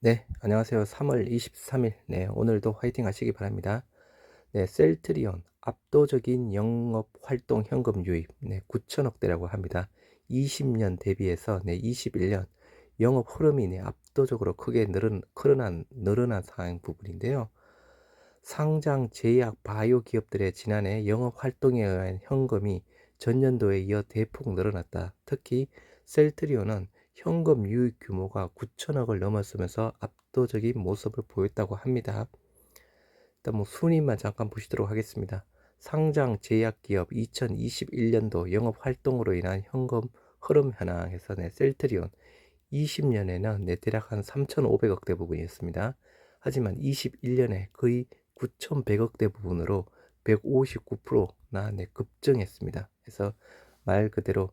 네, 안녕하세요. 3월 23일. 네, 오늘도 화이팅 하시기 바랍니다. 네, 셀트리온 압도적인 영업 활동 현금 유입, 네, 9천억대라고 합니다. 20년 대비해서, 네, 21년 영업 흐름이 네, 압도적으로 크게 늘어난 상황 부분인데요. 상장 제약 바이오 기업들의 지난해 영업 활동에 의한 현금이 전년도에 이어 대폭 늘어났다. 특히 셀트리온은 현금 유입 규모가 9천억을 넘었으면서 압도적인 모습을 보였다고 합니다. 일단 뭐 순위만 잠깐 보시도록 하겠습니다. 상장 제약기업 2021년도 영업 활동으로 인한 현금 흐름 현황에서 셀트리온 20년에는 대략 한 3,500억대 부분이었습니다. 하지만 21년에 거의 9,100억대 부분으로 159%나 급증했습니다. 그래서 말 그대로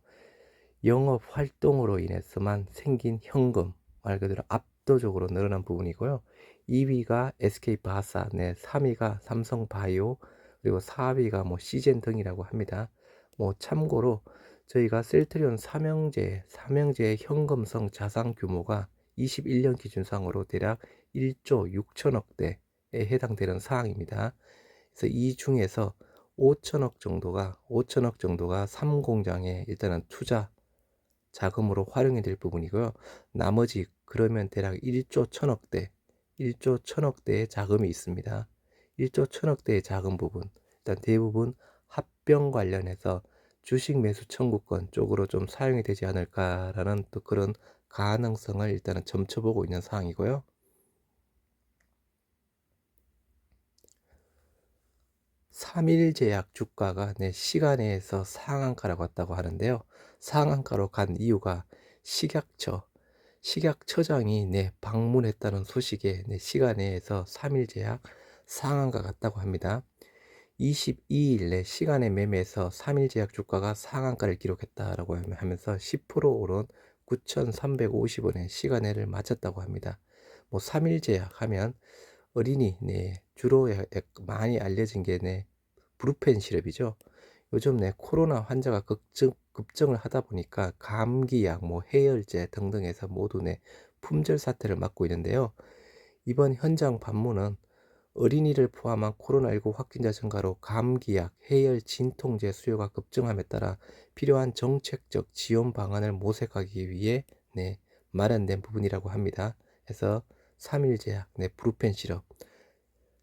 영업 활동으로 인해서만 생긴 현금, 말 그대로 압도적으로 늘어난 부분이고요. 2위가 SK바사, 3위가 삼성바이오, 그리고 4위가 뭐 시젠 등이라고 합니다. 뭐 참고로 저희가 셀트리온 삼형제의 현금성 자산 규모가 21년 기준상으로 대략 1조 6천억대에 해당되는 사항입니다. 그래서 이 중에서 5천억 정도가 3공장에 일단은 투자 자금으로 활용이 될 부분이고요. 나머지 그러면 대략 1조 1천억대, 1조 1천억대의 자금이 있습니다. 1조 1천억대의 자금 부분, 일단 대부분 합병 관련해서 주식 매수 청구권 쪽으로 좀 사용이 되지 않을까라는 또 그런 가능성을 일단은 점쳐보고 있는 상황이고요. 삼일제약 주가가 시간에서 상한가라고 왔다고 하는데요. 상한가로 간 이유가 식약처, 식약처장이 방문했다는 소식에 시간에서 3일제약 상한가 같다고 합니다. 22일 시간의 매매에서 3일제약 주가가 상한가를 기록했다라고 하면서 10% 오른 9,350원의 시간에를 마쳤다고 합니다. 뭐 3일제약 하면 어린이 주로 많이 알려진 게 브루펜 시럽이죠. 요즘 코로나 환자가 급증을 하다 보니까 감기약, 뭐 해열제 등등에서 모두 품절 사태를 맞고 있는데요. 이번 현장 방문은 어린이를 포함한 코로나19 확진자 증가로 감기약, 해열 진통제 수요가 급증함에 따라 필요한 정책적 지원 방안을 모색하기 위해 마련된 부분이라고 합니다. 그래서 3일제약, 브루펜 시럽,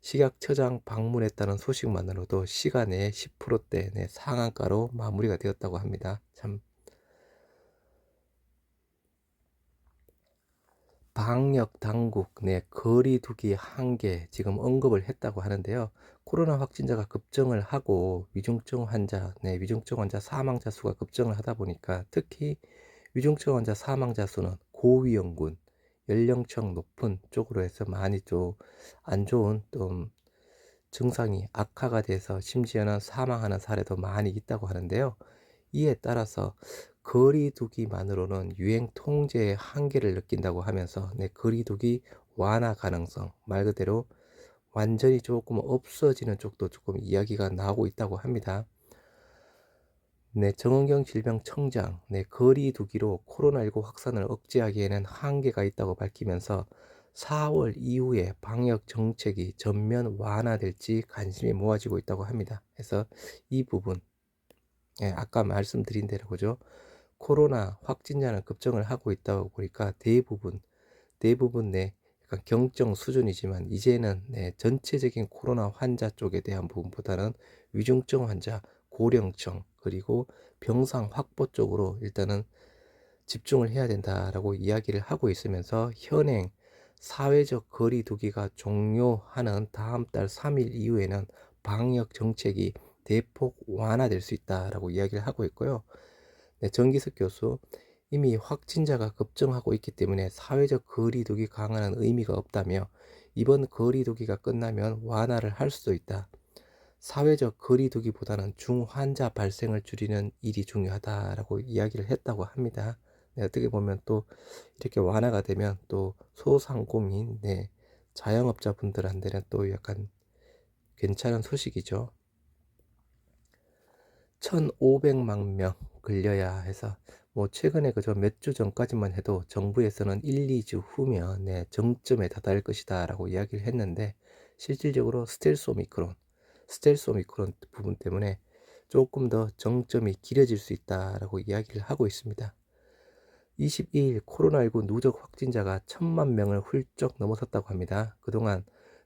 식약처장 방문했다는 소식만으로도 시간에 10%대 상한가로 마무리가 되었다고 합니다. 참 방역 당국 거리 두기 한계 지금 언급을 했다고 하는데요. 코로나 확진자가 급증을 하고 위중증 환자 사망자 수가 급증을 하다 보니까 특히 위중증 환자 사망자 수는 고위험군, 연령층 높은 쪽으로 해서 많이 좀 안 좋은 좀 증상이 악화가 돼서 심지어는 사망하는 사례도 많이 있다고 하는데요. 이에 따라서 거리두기만으로는 유행 통제의 한계를 느낀다고 하면서 거리두기 완화 가능성, 말 그대로 완전히 조금 없어지는 쪽도 조금 이야기가 나오고 있다고 합니다. 정은경 질병청장, 거리두기로 코로나19 확산을 억제하기에는 한계가 있다고 밝히면서 4월 이후에 방역 정책이 전면 완화될지 관심이 모아지고 있다고 합니다. 그래서 이 부분, 아까 말씀드린 대로 그죠? 코로나 확진자는 급증을 하고 있다 보니까 대부분 약간 경증 수준이지만 이제는 전체적인 코로나 환자 쪽에 대한 부분보다는 위중증 환자, 고령층 그리고 병상 확보 쪽으로 일단은 집중을 해야 된다라고 이야기를 하고 있으면서 현행 사회적 거리 두기가 종료하는 다음 달 3일 이후에는 방역 정책이 대폭 완화될 수 있다라고 이야기를 하고 있고요. 정기석 교수, 이미 확진자가 급증하고 있기 때문에 사회적 거리두기 강화는 의미가 없다며 이번 거리두기가 끝나면 완화를 할 수도 있다. 사회적 거리두기보다는 중환자 발생을 줄이는 일이 중요하다라고 이야기를 했다고 합니다. 어떻게 보면 또 이렇게 완화가 되면 또 소상공인, 자영업자분들한테는 또 약간 괜찮은 소식이죠. 1,500만 명 걸려야 해서 뭐 최근에 그저 몇 주 전까지만 해도 정부에서는 1-2주 후면 정점에 다다를 것이다라고 이야기를 했는데, 실질적으로 스텔스 오미크론 부분 때문에 조금 더 정점이 길어질 수 있다라고 이야기를 하고 있습니다. 22일 코로나19 누적 확진자가 1,000만 명을 훌쩍 넘어섰다고 합니다. 그동안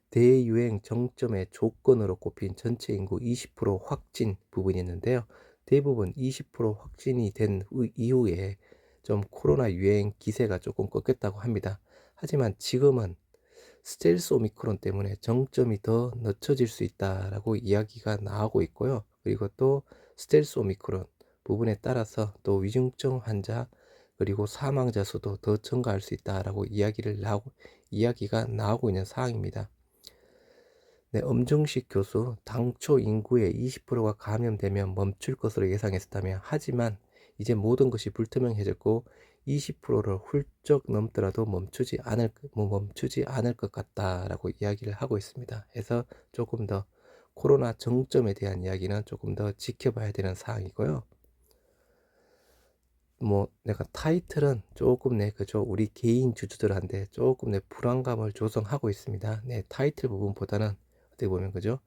대유행 정점의 조건으로 꼽힌 전체 인구 20% 확진 부분이 있는데요. 대부분 20% 확진이 된 이후에 좀 코로나 유행 기세가 조금 꺾였다고 합니다. 하지만 지금은 스텔스 오미크론 때문에 정점이 더 늦춰질 수 있다라고 이야기가 나오고 있고요. 그리고 또 스텔스 오미크론 부분에 따라서 또 위중증 환자 그리고 사망자 수도 더 증가할 수 있다라고 이야기가 나오고 있는 상황입니다. 네, 엄중식 교수, 당초 인구의 20%가 감염되면 멈출 것으로 예상했었다며, 하지만 이제 모든 것이 불투명해졌고 20%를 훌쩍 넘더라도 멈추지 않을 것 같다라고 이야기를 하고 있습니다. 그래서 조금 더 코로나 정점에 대한 이야기는 조금 더 지켜봐야 되는 사항이고요. 뭐 내가 타이틀은 조금 그죠, 우리 개인 주주들한테 조금 불안감을 조성하고 있습니다. 타이틀 부분보다는 어떻게 보면 그죠,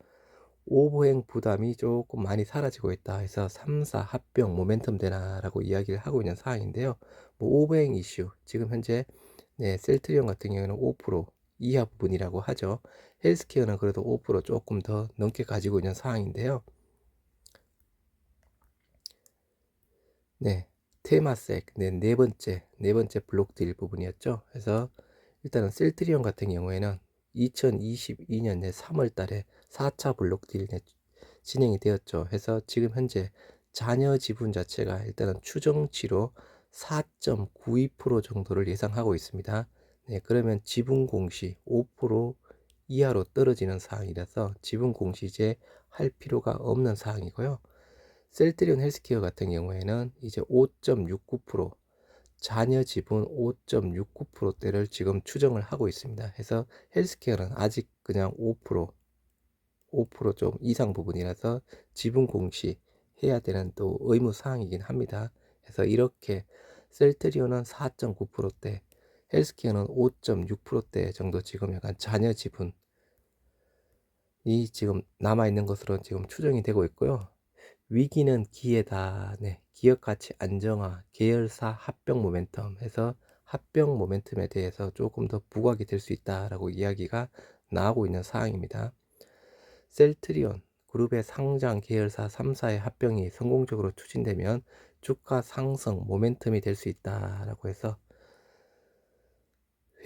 오버행 부담이 조금 많이 사라지고 있다 해서 3사 합병 모멘텀 되나라고 이야기를 하고 있는 상황인데요. 뭐 오버행 이슈, 지금 현재 셀트리온 같은 경우에는 5% 이하 부분이라고 하죠. 헬스케어는 그래도 5% 조금 더 넘게 가지고 있는 상황인데요. 테마색 네 번째 블록딜 부분이었죠. 그래서 일단은 셀트리온 같은 경우에는 2022년 3월 달에 4차 블록딜 진행이 되었죠. 해서 지금 현재 잔여 지분 자체가 일단은 추정치로 4.92% 정도를 예상하고 있습니다. 그러면 지분 공시 5% 이하로 떨어지는 상황이라서 지분 공시제 할 필요가 없는 상황이고요. 셀트리온 헬스케어 같은 경우에는 이제 5.69%, 잔여 지분 5.69%대를 지금 추정을 하고 있습니다. 해서 헬스케어는 아직 그냥 5% 좀 이상 부분이라서 지분 공시 해야 되는 또 의무 사항이긴 합니다. 그래서 이렇게 셀트리온은 4.9%대, 헬스케어는 5.6%대 정도 지금 약간 잔여 지분이 지금 남아있는 것으로 지금 추정이 되고 있고요. 위기는 기회다. 기업 가치 안정화, 계열사 합병 모멘텀 해서 합병 모멘텀에 대해서 조금 더 부각이 될 수 있다라고 이야기가 나오고 있는 상황입니다. 셀트리온 그룹의 상장 계열사 3사의 합병이 성공적으로 추진되면 주가 상승 모멘텀이 될 수 있다라고 해서,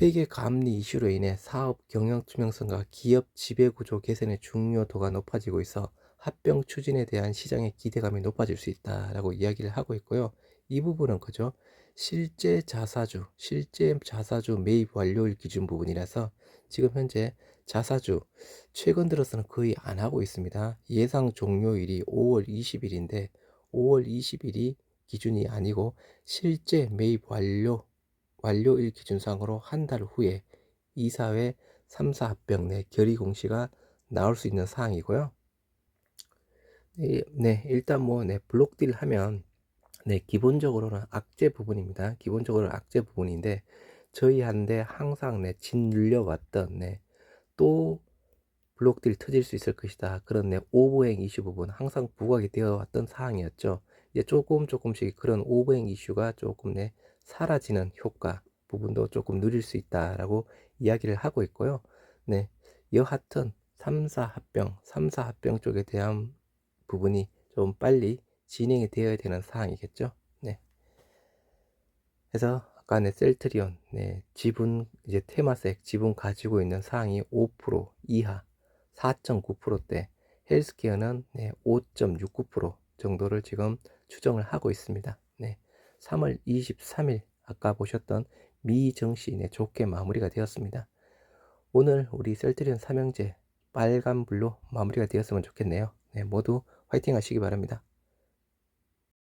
회계 감리 이슈로 인해 사업 경영 투명성과 기업 지배구조 개선의 중요도가 높아지고 있어 합병 추진에 대한 시장의 기대감이 높아질 수 있다라고 이야기를 하고 있고요. 이 부분은 그죠, 실제 자사주 매입 완료일 기준 부분이라서 지금 현재 자사주 최근 들어서는 거의 안 하고 있습니다. 예상 종료일이 5월 20일인데 5월 20일이 기준이 아니고 실제 매입 완료일 기준상으로 한 달 후에 이사회 3사 합병 내 결의 공시가 나올 수 있는 사항이고요. 일단 블록딜 하면 기본적으로는 악재 부분입니다. 기본적으로 악재 부분인데, 저희한테 항상 짓눌려왔던 또 블록딜 터질 수 있을 것이다, 그런 오버행 이슈 부분 항상 부각이 되어 왔던 사항이었죠. 이제 조금씩 그런 오버행 이슈가 조금 사라지는 효과 부분도 조금 누릴 수 있다라고 이야기를 하고 있고요. 여하튼 3사 합병 쪽에 대한 부분이 좀 빨리 진행이 되어야 되는 사항이겠죠. 그래서 아까 셀트리온 지분, 이제 테마색 지분 가지고 있는 사항이 5% 이하 4.9%대, 헬스케어는 5.69% 정도를 지금 추정을 하고 있습니다. 3월 23일 아까 보셨던 미정시 좋게 마무리가 되었습니다. 오늘 우리 셀트리온 삼형제 빨간불로 마무리가 되었으면 좋겠네요. 모두 화이팅 하시기 바랍니다.